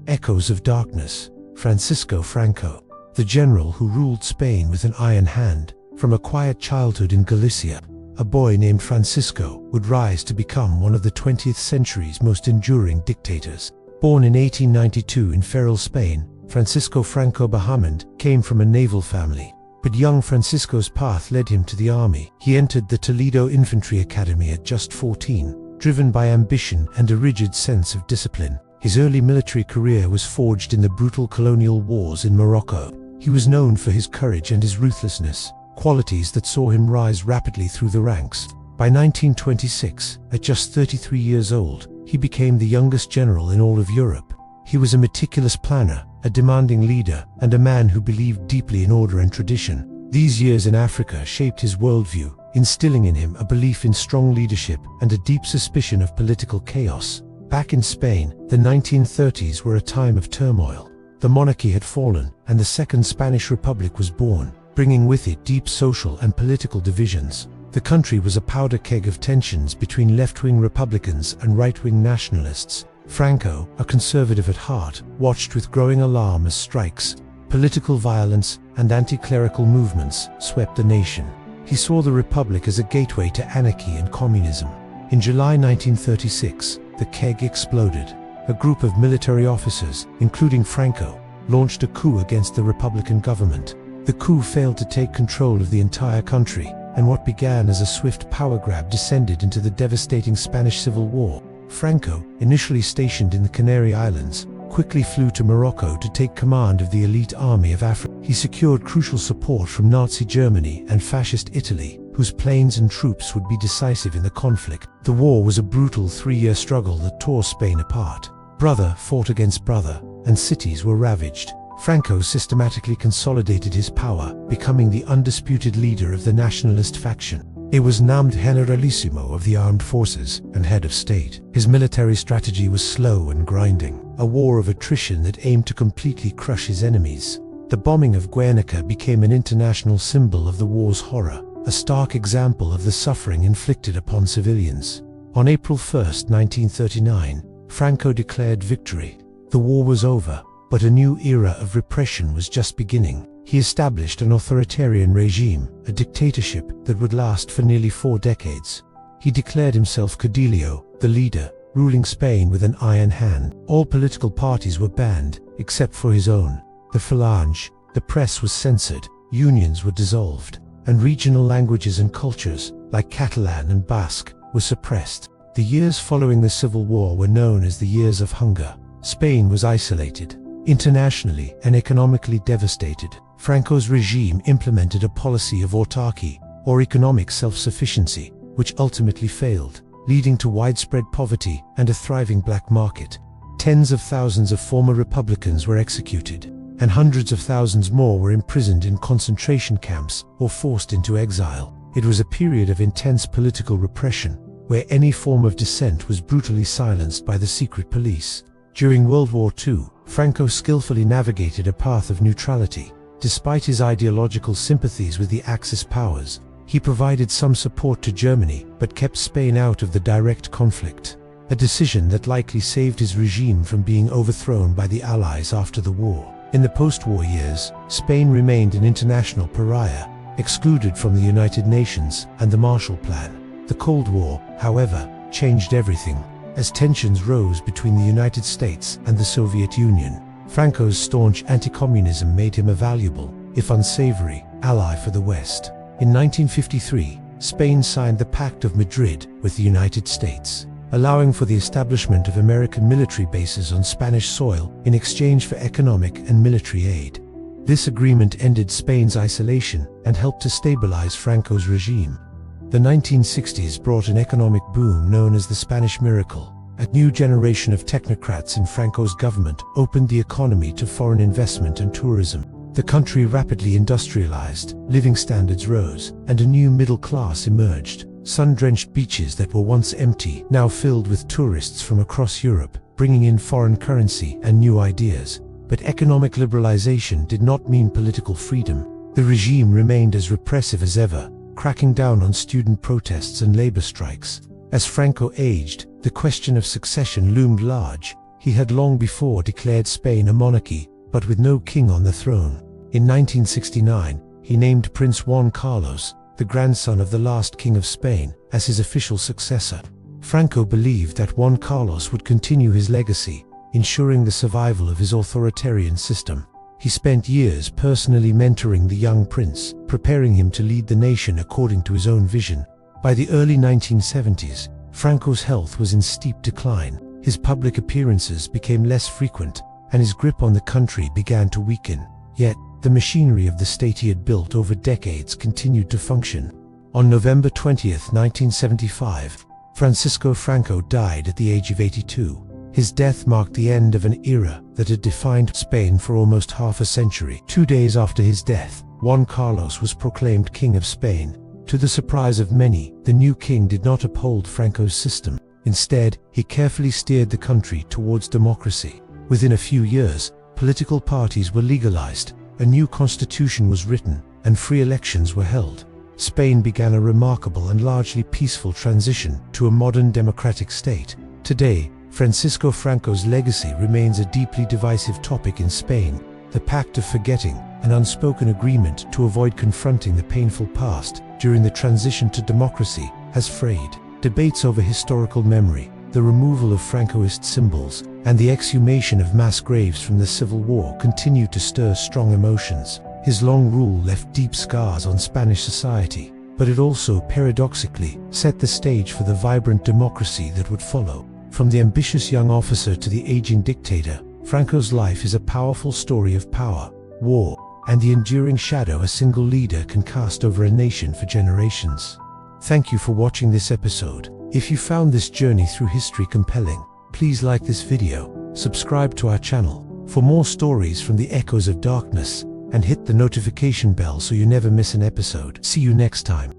Echoes of Darkness. Francisco Franco, the general who ruled Spain with an iron hand. From a quiet childhood in Galicia, a boy named Francisco would rise to become one of the 20th century's most enduring dictators. Born in 1892 in Ferrol, Spain, Francisco Franco Bahamonde came from a naval family. But young Francisco's path led him to the army. He entered the Toledo Infantry Academy at just 14, driven by ambition and a rigid sense of discipline. His early military career was forged in the brutal colonial wars in Morocco. He was known for his courage and his ruthlessness, qualities that saw him rise rapidly through the ranks. By 1926, at just 33 years old, he became the youngest general in all of Europe. He was a meticulous planner, a demanding leader, and a man who believed deeply in order and tradition. These years in Africa shaped his worldview, instilling in him a belief in strong leadership and a deep suspicion of political chaos. Back in Spain, the 1930s were a time of turmoil. The monarchy had fallen, and the Second Spanish Republic was born, bringing with it deep social and political divisions. The country was a powder keg of tensions between left-wing Republicans and right-wing nationalists. Franco, a conservative at heart, watched with growing alarm as strikes, political violence, and anti-clerical movements swept the nation. He saw the Republic as a gateway to anarchy and communism. In July 1936, the keg exploded. A group of military officers, including Franco, launched a coup against the Republican government. The coup failed to take control of the entire country, and what began as a swift power grab descended into the devastating Spanish Civil War. Franco, initially stationed in the Canary Islands, quickly flew to Morocco to take command of the elite army of Africa. He secured crucial support from Nazi Germany and Fascist Italy, whose planes and troops would be decisive in the conflict. The war was a brutal three-year struggle that tore Spain apart. Brother fought against brother, and cities were ravaged. Franco systematically consolidated his power, becoming the undisputed leader of the Nationalist faction. He was named Generalissimo of the armed forces and head of state. His military strategy was slow and grinding, a war of attrition that aimed to completely crush his enemies. The bombing of Guernica became an international symbol of the war's horror, a stark example of the suffering inflicted upon civilians. On April 1, 1939, Franco declared victory. The war was over, but a new era of repression was just beginning. He established an authoritarian regime, a dictatorship that would last for nearly 4 decades. He declared himself Caudillo, the leader, ruling Spain with an iron hand. All political parties were banned, except for his own, the Falange. The press was censored, unions were dissolved, and regional languages and cultures, like Catalan and Basque, were suppressed. The years following the Civil War were known as the Years of Hunger. Spain was isolated, internationally and economically devastated. Franco's regime implemented a policy of autarky, or economic self-sufficiency, which ultimately failed, leading to widespread poverty and a thriving black market. Tens of thousands of former Republicans were executed, and hundreds of thousands more were imprisoned in concentration camps or forced into exile. It was a period of intense political repression, where any form of dissent was brutally silenced by the secret police. During World War II, Franco skillfully navigated a path of neutrality. Despite his ideological sympathies with the Axis powers, he provided some support to Germany but kept Spain out of the direct conflict, a decision that likely saved his regime from being overthrown by the Allies after the war. In the post-war years, Spain remained an international pariah, excluded from the United Nations and the Marshall Plan. The Cold War, however, changed everything, as tensions rose between the United States and the Soviet Union. Franco's staunch anti-communism made him a valuable, if unsavory, ally for the West. In 1953, Spain signed the Pact of Madrid with the United States, allowing for the establishment of American military bases on Spanish soil in exchange for economic and military aid. This agreement ended Spain's isolation and helped to stabilize Franco's regime. The 1960s brought an economic boom known as the Spanish Miracle. A new generation of technocrats in Franco's government opened the economy to foreign investment and tourism. The country rapidly industrialized, living standards rose, and a new middle class emerged. Sun-drenched beaches that were once empty now filled with tourists from across Europe, bringing in foreign currency and new ideas. But economic liberalization did not mean political freedom. The regime remained as repressive as ever, cracking down on student protests and labor strikes. As Franco aged, the question of succession loomed large. He had long before declared Spain a monarchy, but with no king on the throne. In 1969, he named Prince Juan Carlos, the grandson of the last king of Spain, as his official successor. Franco believed that Juan Carlos would continue his legacy, ensuring the survival of his authoritarian system. He spent years personally mentoring the young prince, preparing him to lead the nation according to his own vision. By the early 1970s, Franco's health was in steep decline. His public appearances became less frequent, and his grip on the country began to weaken. Yet, the machinery of the state he had built over decades continued to function. On November 20, 1975, Francisco Franco died at the age of 82. His death marked the end of an era that had defined Spain for almost half a century. 2 days after his death, Juan Carlos was proclaimed King of Spain. To the surprise of many, the new king did not uphold Franco's system. Instead, he carefully steered the country towards democracy. Within a few years, political parties were legalized, a new constitution was written, and free elections were held. Spain began a remarkable and largely peaceful transition to a modern democratic state. Today, Francisco Franco's legacy remains a deeply divisive topic in Spain. The Pact of Forgetting, an unspoken agreement to avoid confronting the painful past during the transition to democracy, has frayed. Debates over historical memory, the removal of Francoist symbols, and the exhumation of mass graves from the Civil War continue to stir strong emotions. His long rule left deep scars on Spanish society, but it also, paradoxically, set the stage for the vibrant democracy that would follow. From the ambitious young officer to the aging dictator, Franco's life is a powerful story of power, war, and the enduring shadow a single leader can cast over a nation for generations. Thank you for watching this episode. If you found this journey through history compelling, please like this video, subscribe to our channel for more stories from the echoes of darkness, and hit the notification bell so you never miss an episode. See you next time.